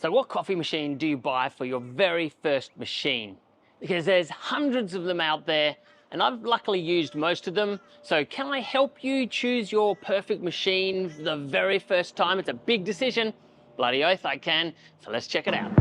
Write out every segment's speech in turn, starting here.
So what coffee machine do you buy for your very first machine? Because there's hundreds of them out there, and I've luckily used most of them. So can I help you choose your perfect machine the very first time? It's a big decision. Bloody oath I can. So let's check it out.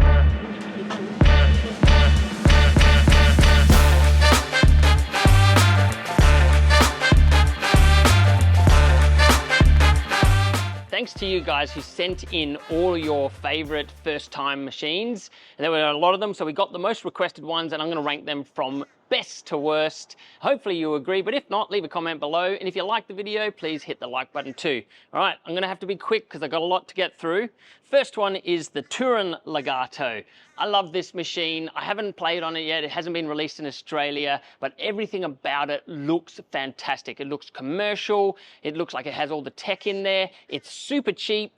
Thanks to you guys who sent in all your favorite first time machines. And there were a lot of them, so we got the most requested ones, and I'm gonna rank them from best to worst. Hopefully you agree, but if not, leave a comment below. And if you like the video, please hit the like button too. All right, I'm gonna have to be quick because I've got a lot to get through. First one is the Turin Legato. I love this machine. I haven't played on it yet. It hasn't been released in Australia, but everything about it looks fantastic. It looks commercial. It looks like it has all the tech in there. It's super cheap.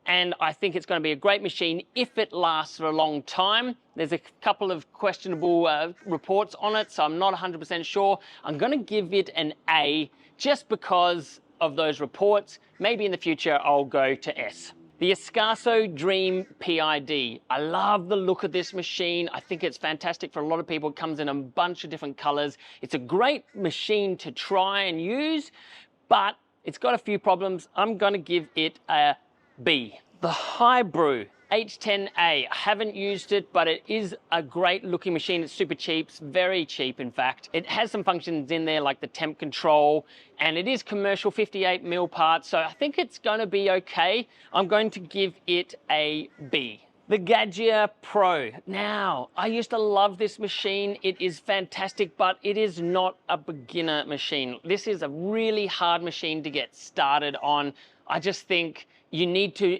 And I think it's going to be a great machine if it lasts for a long time. There's a couple of questionable reports on it, so I'm not 100% sure. I'm going to give it an A just because of those reports. Maybe in the future I'll go to S. The Ascaso Dream PID. I love the look of this machine. I think it's fantastic for a lot of people. It comes in a bunch of different colors. It's a great machine to try and use, but it's got a few problems. I'm going to give it a B. The Hibrew H10A. I haven't used it, but it is a great looking machine. It's super cheap. It's very cheap, in fact. It has some functions in there like the temp control, and it is commercial 58 mil parts, so I think it's going to be okay. I'm going to give it a B. The Gaggia Pro. Now, I used to love this machine. It is fantastic, but it is not a beginner machine. This is a really hard machine to get started on. I just think you need to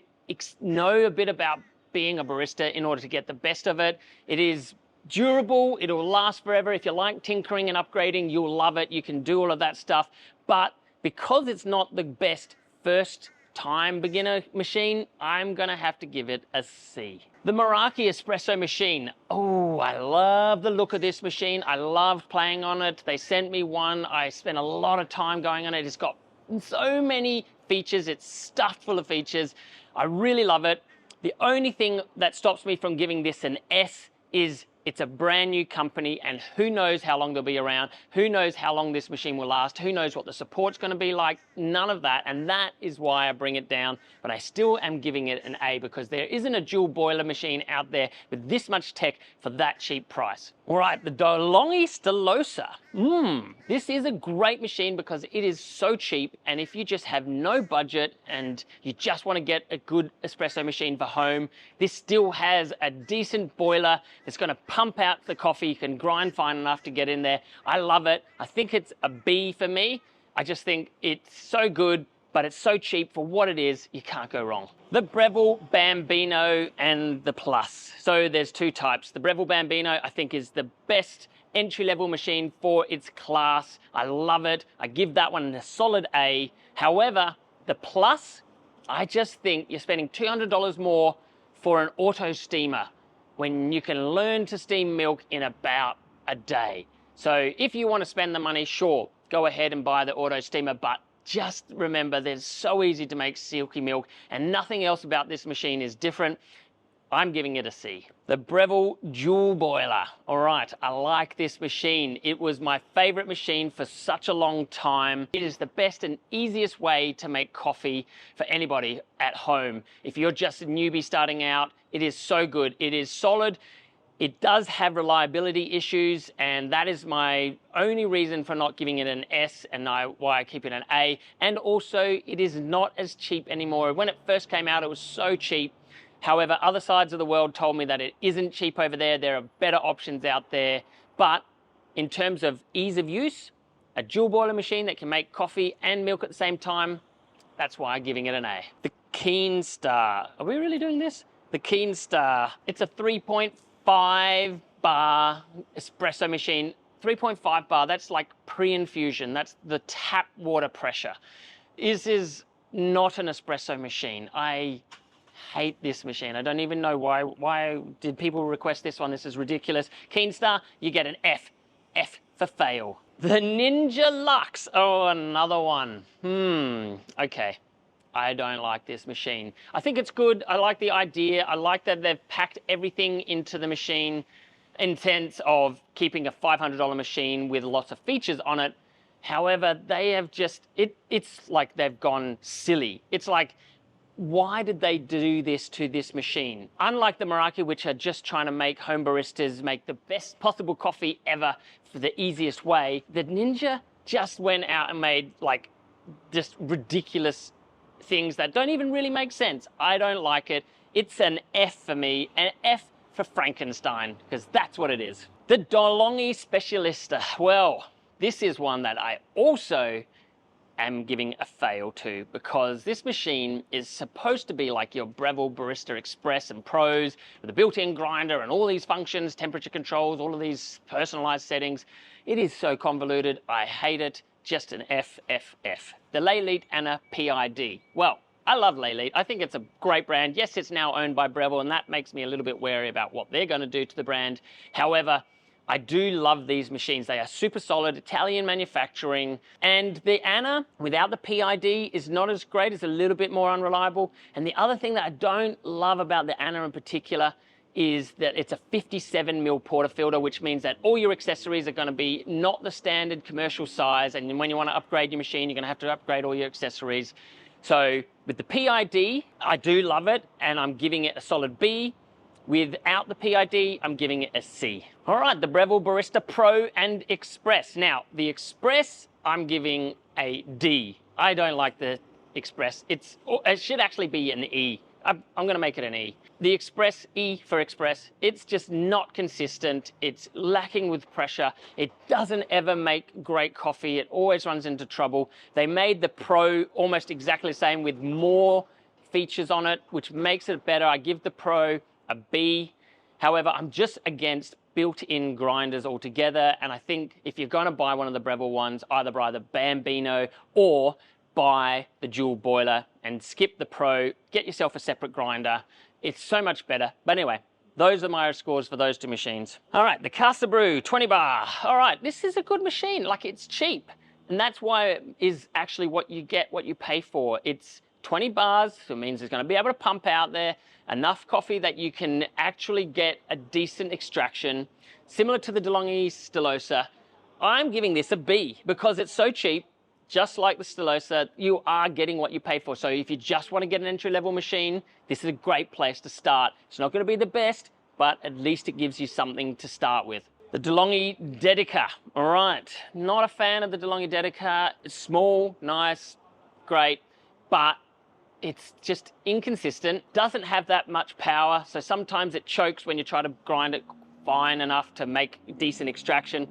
know a bit about being a barista in order to get the best of it. It is durable. It'll last forever. If you like tinkering and upgrading, you'll love it. You can do all of that stuff. But because it's not the best first time beginner machine, I'm gonna have to give it a C. The Maraki espresso machine. Oh, I love the look of this machine. I loved playing on it. They sent me one. I spent a lot of time going on it. It's got so many features. It's stuffed full of features. I really love it. The only thing that stops me from giving this an S is it's a brand new company, and who knows how long they'll be around, who knows how long this machine will last, who knows what the support's going to be like, none of that, and that is why I bring it down. But I still am giving it an A because there isn't a dual boiler machine out there with this much tech for that cheap price. All right, the Delonghi Stilosa. This is a great machine because it is so cheap, and if you just have no budget and you just want to get a good espresso machine for home, this still has a decent boiler that's going to pump out the coffee. You can grind fine enough to get in there. I love it. I think it's a B for me. I just think it's so good, but it's so cheap for what it is. You can't go wrong. The Breville Bambino and the Plus. So there's two types. The Breville Bambino, I think, is the best entry-level machine for its class. I love it. I give that one a solid A. However, the Plus, I just think you're spending $200 more for an auto steamer when you can learn to steam milk in about a day. So if you want to spend the money, sure, go ahead and buy the auto steamer, but just remember that it's so easy to make silky milk, and nothing else about this machine is different. I'm giving it a C. The Breville Dual Boiler. All right, I like this machine. It was my favorite machine for such a long time. It is the best and easiest way to make coffee for anybody at home. If you're just a newbie starting out, it is so good. It is solid. It does have reliability issues, and that is my only reason for not giving it an S and why I keep it an A. And also, it is not as cheap anymore. When it first came out, it was so cheap. However, other sides of the world told me that it isn't cheap over there. There are better options out there. But in terms of ease of use, a dual boiler machine that can make coffee and milk at the same time, that's why I'm giving it an A. The Keenstar. Are we really doing this? The Keenstar. It's a 3.5 bar espresso machine. 3.5 bar, that's like pre-infusion. That's the tap water pressure. This is not an espresso machine. I hate this machine. I don't even know why did people request this one. This is ridiculous. Keenstar, you get an F. F for fail. The Ninja Lux. Oh, another one. Okay. I don't like this machine. I think it's good. I like the idea. I like that they've packed everything into the machine in sense of keeping a $500 machine with lots of features on it. However, they have just, it's like they've gone silly. It's like, why did they do this to this machine? Unlike the Maraki, which are just trying to make home baristas make the best possible coffee ever for the easiest way, the Ninja just went out and made like just ridiculous things that don't even really make sense. I don't like it. It's an F for me, an F for Frankenstein, because that's what it is. The Delonghi Specialista. Well, this is one that I also am giving a fail to, because this machine is supposed to be like your Breville Barista Express and Pros with a built-in grinder and all these functions, temperature controls, all of these personalized settings. It is so convoluted. I hate it. Just an F, F, F. The Lelit Anna PID. Well, I love Lelit. I think it's a great brand. Yes, it's now owned by Breville, and that makes me a little bit wary about what they're going to do to the brand. However, I do love these machines. They are super solid, Italian manufacturing, and the Anna without the PID is not as great. It's a little bit more unreliable. And the other thing that I don't love about the Anna in particular is that it's a 57mm portafilter, which means that all your accessories are going to be not the standard commercial size, and when you want to upgrade your machine, you're going to have to upgrade all your accessories. So with the PID, I do love it, and I'm giving it a solid B. Without the PID, I'm giving it a C. All right, the Breville Barista Pro and Express. Now, the Express, I'm giving a D. I don't like the Express. It should actually be an E. I'm going to make it an E. The Express, E for Express, it's just not consistent. It's lacking with pressure. It doesn't ever make great coffee. It always runs into trouble. They made the Pro almost exactly the same with more features on it, which makes it better. I give the Pro a B. However, I'm just against built-in grinders altogether. And I think if you're going to buy one of the Breville ones, either buy the Bambino or buy the Dual Boiler and skip the Pro, get yourself a separate grinder. It's so much better. But anyway, those are my scores for those two machines. All right, the Casabrews 20 bar. All right, this is a good machine. Like, it's cheap. And that's why it is actually what you get, what you pay for. It's 20 bars, so it means it's going to be able to pump out there enough coffee that you can actually get a decent extraction, similar to the Delonghi Stilosa. I'm giving this a B because it's so cheap. Just like the Stilosa, you are getting what you pay for. So if you just want to get an entry-level machine, this is a great place to start. It's not going to be the best, but at least it gives you something to start with. The Delonghi Dedica. All right, not a fan of the Delonghi Dedica. It's small, nice, great, but it's just inconsistent, doesn't have that much power, so sometimes it chokes when you try to grind it fine enough to make decent extraction.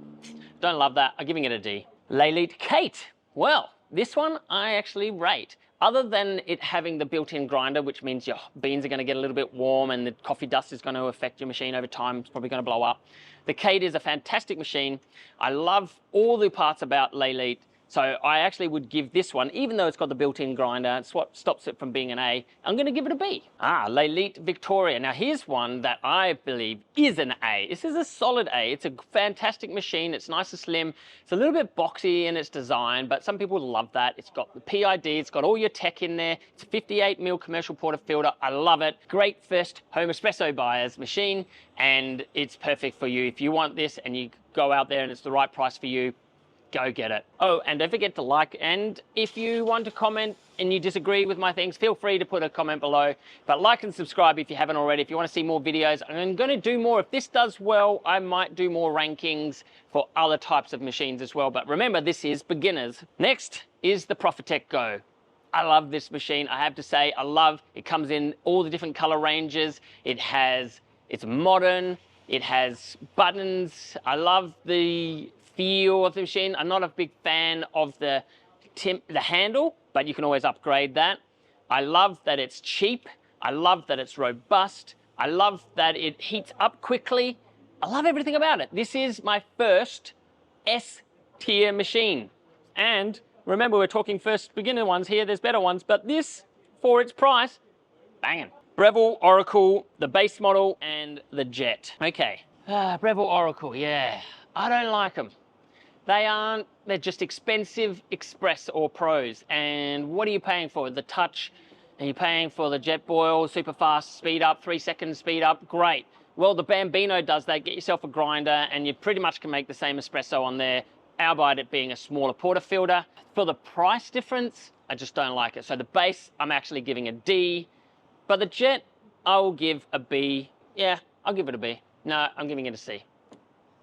Don't love that. I'm giving it a D. Lelit Kate. Well, this one I actually rate. Other than it having the built-in grinder, which means your beans are going to get a little bit warm and the coffee dust is going to affect your machine over time, it's probably going to blow up. The Kate is a fantastic machine. I love all the parts about Lelit. So I actually would give this one, even though it's got the built-in grinder, it's what stops it from being an A, I'm going to give it a B. Lelit Victoria. Now here's one that I believe is an A. This is a solid A. It's a fantastic machine. It's nice and slim. It's a little bit boxy in its design, but some people love that. It's got the PID. It's got all your tech in there. It's a 58mm commercial portafilter. I love it. Great first home espresso buyer's machine, and it's perfect for you. If you want this and you go out there and it's the right price for you, go get it. Oh, and don't forget to like, and if you want to comment and you disagree with my things, feel free to put a comment below. But like and subscribe if you haven't already. If you want to see more videos, I'm going to do more. If this does well, I might do more rankings for other types of machines as well. But remember, this is beginners. Next is the Profitec Go. I love this machine. I have to say, it comes in all the different color ranges. It's modern. It has buttons. I love the feel of the machine. I'm not a big fan of the handle, but you can always upgrade that. I love that it's cheap. I love that it's robust. I love that it heats up quickly. I love everything about it. This is my first S-tier machine. And remember, we're talking first beginner ones here. There's better ones, but this, for its price, banging. Breville Oracle, the base model, and the Jet. Okay, Breville Oracle, yeah. I don't like them. They aren't, they're just expensive Express or Pros. And what are you paying for? The touch, and you're paying for the jet boil, super fast speed up, 3 seconds speed up, great. Well, the Bambino does that. Get yourself a grinder and you pretty much can make the same espresso on there, albeit it being a smaller portafilter. For the price difference, I just don't like it. So the base, I'm actually giving a D, but the jet, I'll give a B. Yeah, I'll give it a B. No, I'm giving it a C.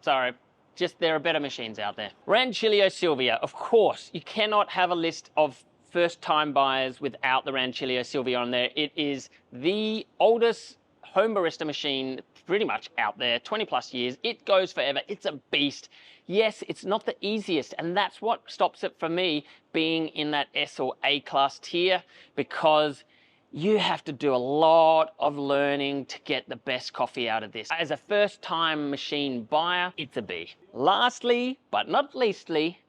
Sorry, just there are better machines out there. Rancilio Silvia, of course, you cannot have a list of first-time buyers without the Rancilio Silvia on there. It is the oldest home barista machine pretty much out there, 20 plus years. It goes forever. It's a beast. Yes, it's not the easiest, and that's what stops it for me being in that S or A class tier, because you have to do a lot of learning to get the best coffee out of this. As a first-time machine buyer, it's a B. Lastly, but not leastly,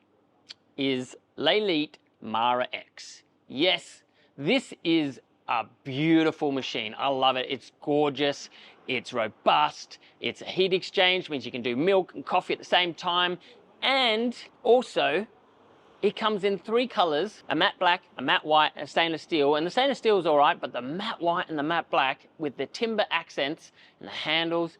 is Lelit MaraX. Yes, this is a beautiful machine. I love it. It's gorgeous. It's robust. It's a heat exchange, means you can do milk and coffee at the same time. And also, it comes in 3 colors, a matte black, a matte white, and a stainless steel. And the stainless steel is all right, but the matte white and the matte black with the timber accents and the handles,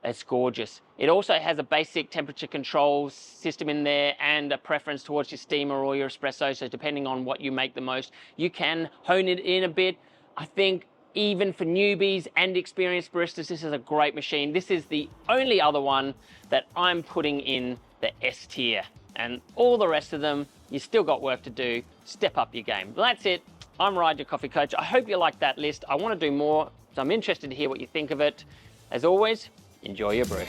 it's gorgeous. It also has a basic temperature control system in there and a preference towards your steamer or your espresso. So depending on what you make the most, you can hone it in a bit. I think even for newbies and experienced baristas, this is a great machine. This is the only other one that I'm putting in the S tier. And all the rest of them, you still got work to do. Step up your game. Well, that's it. I'm Ryde, your coffee coach. I hope you like that list. I want to do more, so I'm interested to hear what you think of it. As always, enjoy your brew.